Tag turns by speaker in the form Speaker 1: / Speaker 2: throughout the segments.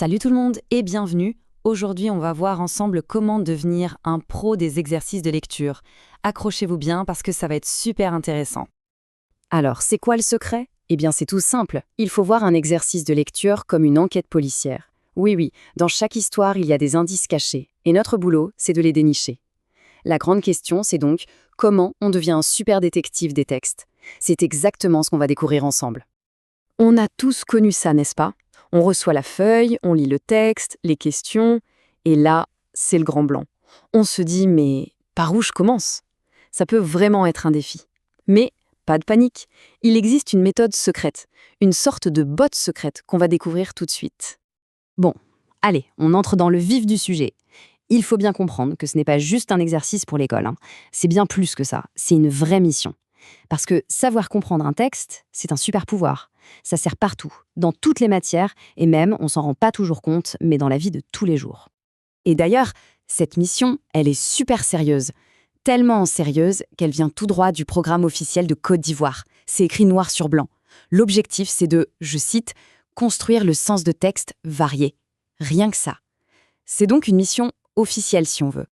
Speaker 1: Salut tout le monde et bienvenue. Aujourd'hui, on va voir ensemble comment devenir un pro des exercices de lecture. Accrochez-vous bien parce que ça va être super intéressant.
Speaker 2: Alors, c'est quoi le secret? Eh bien, c'est tout simple. Il faut voir un exercice de lecture comme une enquête policière. Oui, dans chaque histoire, il y a des indices cachés. Et notre boulot, c'est de les dénicher. La grande question, c'est donc comment on devient un super détective des textes. C'est exactement ce qu'on va découvrir ensemble. On a tous connu ça, n'est-ce pas? On reçoit la feuille, on lit le texte, les questions, et là, c'est le grand blanc. On se dit, mais par où je commence? Ça peut vraiment être un défi. Mais pas de panique, il existe une méthode secrète, une sorte de botte secrète qu'on va découvrir tout de suite. Bon, allez, on entre dans le vif du sujet. Il faut bien comprendre que ce n'est pas juste un exercice pour l'école, hein. C'est bien plus que ça, c'est une vraie mission. Parce que savoir comprendre un texte, c'est un super pouvoir. Ça sert partout, dans toutes les matières, et même, on s'en rend pas toujours compte, mais dans la vie de tous les jours. Et d'ailleurs, cette mission, elle est super sérieuse. Tellement sérieuse qu'elle vient tout droit du programme officiel de Côte d'Ivoire. C'est écrit noir sur blanc. L'objectif, c'est de, je cite, « construire le sens de texte varié ». Rien que ça. C'est donc une mission officielle, si on veut.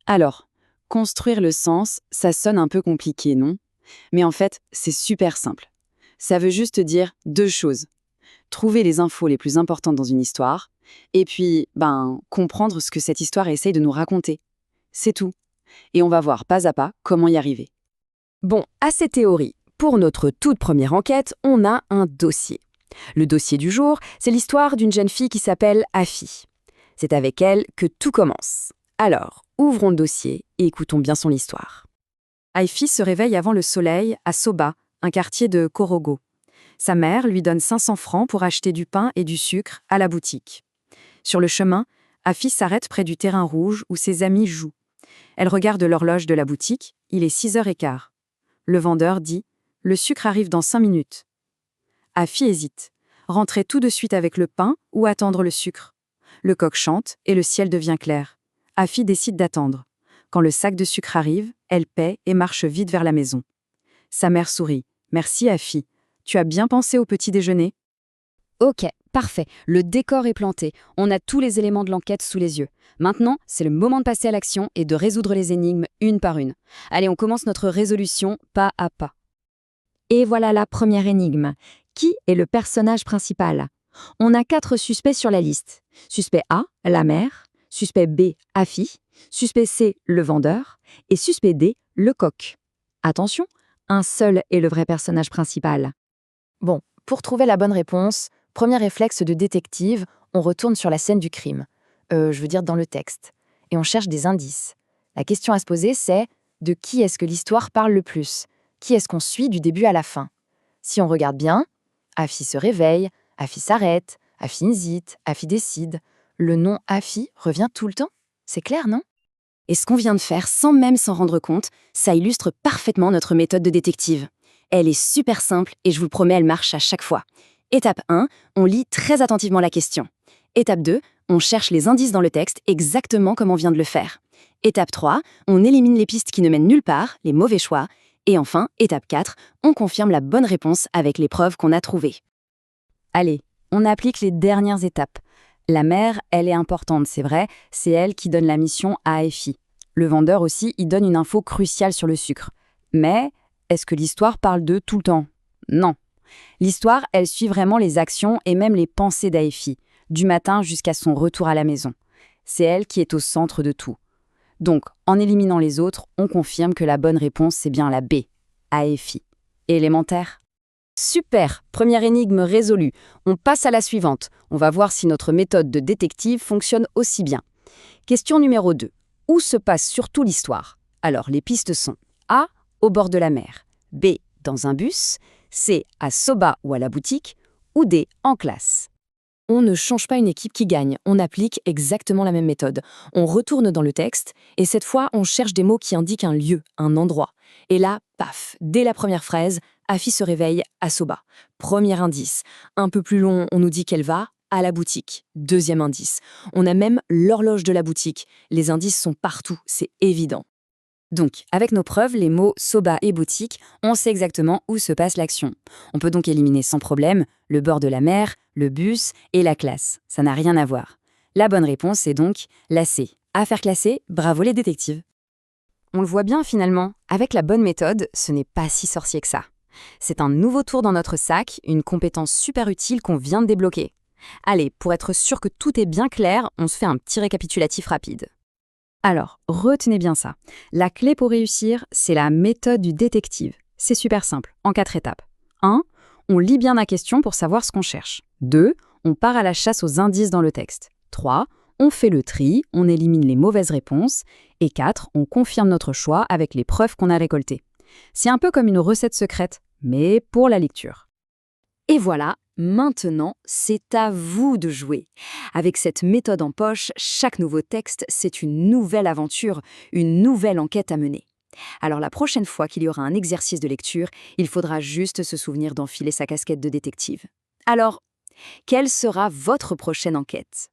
Speaker 2: Alors, construire le sens, ça sonne un peu compliqué, non? Mais en fait, c'est super simple. Ça veut juste dire deux choses. Trouver les infos les plus importantes dans une histoire, et puis, comprendre ce que cette histoire essaye de nous raconter. C'est tout. Et on va voir pas à pas comment y arriver. Bon, assez théorie. Pour notre toute première enquête, on a un dossier. Le dossier du jour, c'est l'histoire d'une jeune fille qui s'appelle Afi. C'est avec elle que tout commence. Alors, ouvrons le dossier et écoutons bien son histoire. Afi se réveille avant le soleil à Soba, un quartier de Korogo. Sa mère lui donne 500 francs pour acheter du pain et du sucre à la boutique. Sur le chemin, Afi s'arrête près du terrain rouge où ses amis jouent. Elle regarde l'horloge de la boutique, il est 6h15. Le vendeur dit « Le sucre arrive dans 5 minutes ». Afi hésite. Rentrer tout de suite avec le pain ou attendre le sucre? Le coq chante et le ciel devient clair. Afi décide d'attendre. Quand le sac de sucre arrive, elle paie et marche vite vers la maison. Sa mère sourit. « Merci Afi. Tu as bien pensé au petit déjeuner ?»
Speaker 3: Ok, parfait. Le décor est planté. On a tous les éléments de l'enquête sous les yeux. Maintenant, c'est le moment de passer à l'action et de résoudre les énigmes une par une. Allez, on commence notre résolution pas à pas.
Speaker 4: Et voilà la première énigme. Qui est le personnage principal? On a 4 suspects sur la liste. Suspect A, la mère. Suspect B, Afi. Suspect C, le vendeur. Et suspect D, le coq. Attention, un seul est le vrai personnage principal.
Speaker 2: Bon, pour trouver la bonne réponse, premier réflexe de détective, on retourne sur la scène du crime. Dans le texte. Et on cherche des indices. La question à se poser, c'est de qui est-ce que l'histoire parle le plus? Qui est-ce qu'on suit du début à la fin? Si on regarde bien, Afi se réveille, Afi s'arrête, Afi hésite, Afi décide. Le nom Afi revient tout le temps. C'est clair, non? Et ce qu'on vient de faire sans même s'en rendre compte, ça illustre parfaitement notre méthode de détective. Elle est super simple et je vous le promets, elle marche à chaque fois. Étape 1, on lit très attentivement la question. Étape 2, on cherche les indices dans le texte exactement comme on vient de le faire. Étape 3, on élimine les pistes qui ne mènent nulle part, les mauvais choix. Et enfin, étape 4, on confirme la bonne réponse avec les preuves qu'on a trouvées.
Speaker 1: Allez, on applique les dernières étapes. La mère, elle est importante, c'est vrai, c'est elle qui donne la mission à Afi. Le vendeur aussi, il donne une info cruciale sur le sucre. Mais est-ce que l'histoire parle d'eux tout le temps? Non. L'histoire, elle suit vraiment les actions et même les pensées d'Afi, du matin jusqu'à son retour à la maison. C'est elle qui est au centre de tout. Donc, en éliminant les autres, on confirme que la bonne réponse, c'est bien la B, Afi. Élémentaire? Super, première énigme résolue. On passe à la suivante. On va voir si notre méthode de détective fonctionne aussi bien. Question numéro 2. Où se passe surtout l'histoire? Alors, les pistes sont A, au bord de la mer, B, dans un bus, C, à Soba ou à la boutique, ou D, en classe.
Speaker 2: On ne change pas une équipe qui gagne, on applique exactement la même méthode. On retourne dans le texte, et cette fois, on cherche des mots qui indiquent un lieu, un endroit. Et là, paf, dès la première phrase, Afi se réveille à Soba. Premier indice. Un peu plus long, on nous dit qu'elle va à la boutique. Deuxième indice. On a même l'horloge de la boutique. Les indices sont partout, c'est évident.
Speaker 1: Donc, avec nos preuves, les mots soba et boutique, on sait exactement où se passe l'action. On peut donc éliminer sans problème le bord de la mer, le bus et la classe. Ça n'a rien à voir. La bonne réponse est donc la C. Affaire classée, bravo les détectives.
Speaker 2: On le voit bien finalement, avec la bonne méthode, ce n'est pas si sorcier que ça. C'est un nouveau tour dans notre sac, une compétence super utile qu'on vient de débloquer. Allez, pour être sûr que tout est bien clair, on se fait un petit récapitulatif rapide.
Speaker 3: Alors, retenez bien ça. La clé pour réussir, c'est la méthode du détective. C'est super simple, en 4 étapes. 1. On lit bien la question pour savoir ce qu'on cherche. 2. On part à la chasse aux indices dans le texte. 3. On fait le tri, on élimine les mauvaises réponses. Et 4. On confirme notre choix avec les preuves qu'on a récoltées. C'est un peu comme une recette secrète, mais pour la lecture.
Speaker 4: Et voilà, maintenant, c'est à vous de jouer. Avec cette méthode en poche, chaque nouveau texte, c'est une nouvelle aventure, une nouvelle enquête à mener. Alors la prochaine fois qu'il y aura un exercice de lecture, il faudra juste se souvenir d'enfiler sa casquette de détective. Alors, quelle sera votre prochaine enquête ?